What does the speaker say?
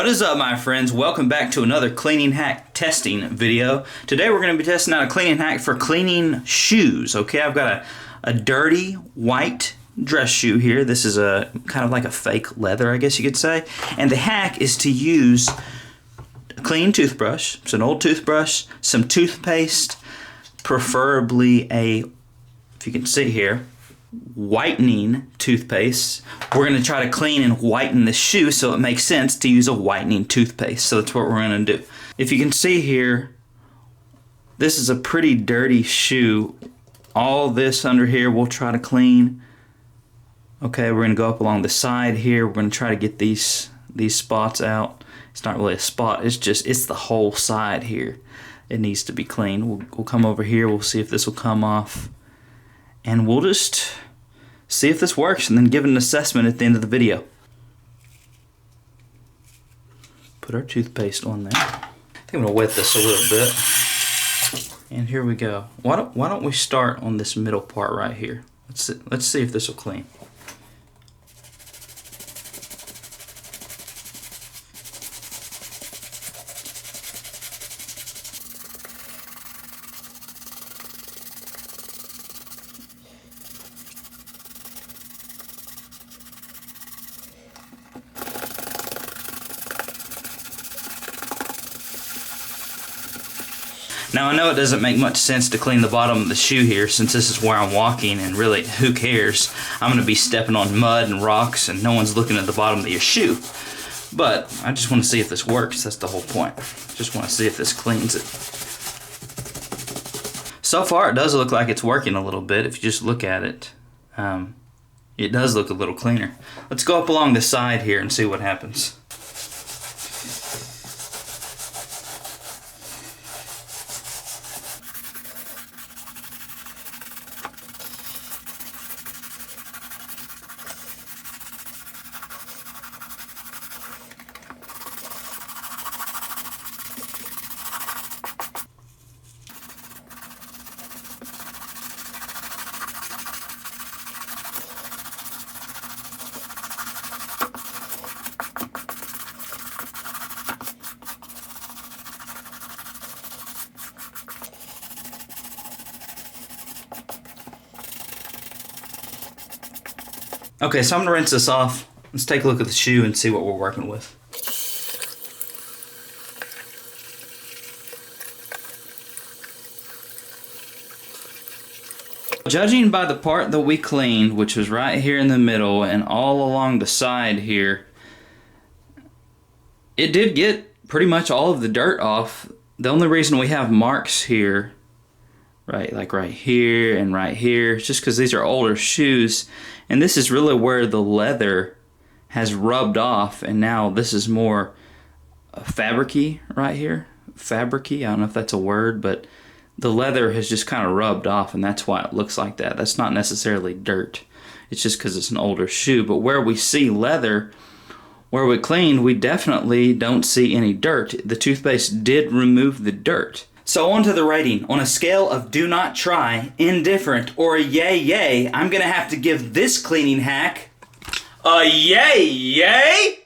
What is up, my friends? Welcome back to another cleaning hack testing video. Today we're going to be testing out a cleaning hack for cleaning shoes. Okay, I've got a dirty white dress shoe here. This is a kind of like a fake leather, I guess you could say. And the hack is to use a clean toothbrush. It's an old toothbrush, some toothpaste, preferably if you can see here, whitening toothpaste. We're going to try to clean and whiten the shoe, so it makes sense to use a whitening toothpaste. So that's what we're going to do. If you can see here, this is a pretty dirty shoe. All this under here we'll try to clean. Okay, we're going to go up along the side here. We're going to try to get these spots out. It's not really a spot, it's the whole side here. It needs to be cleaned. We'll come over here, we'll see if this will come off. And we'll just see if this works and then give it an assessment at the end of the video. Put our toothpaste on there. I think I'm going to wet this a little bit. And here we go. Why don't we start on this middle part right here. Let's see if this will clean. Now I know it doesn't make much sense to clean the bottom of the shoe here since this is where I'm walking, and really, who cares? I'm going to be stepping on mud and rocks and no one's looking at the bottom of your shoe. But I just want to see if this works. That's the whole point. Just want to see if this cleans it. So far it does look like it's working a little bit. If you just look at it, it does look a little cleaner. Let's go up along the side here and see what happens. Okay, so I'm going to rinse this off. Let's take a look at the shoe and see what we're working with. Judging by the part that we cleaned, which was right here in the middle and all along the side here, it did get pretty much all of the dirt off. The only reason we have marks here, like right here and right here, is just because these are older shoes. And this is really where the leather has rubbed off, and now this is more fabric-y right here. Fabric-y, I don't know if that's a word, but the leather has just kind of rubbed off, and that's why it looks like that. That's not necessarily dirt. It's just because it's an older shoe. But where we see leather, where we cleaned, we definitely don't see any dirt. The toothpaste did remove the dirt. So on to the rating. On a scale of do not try, indifferent, or a yay, I'm going to have to give this cleaning hack a yay.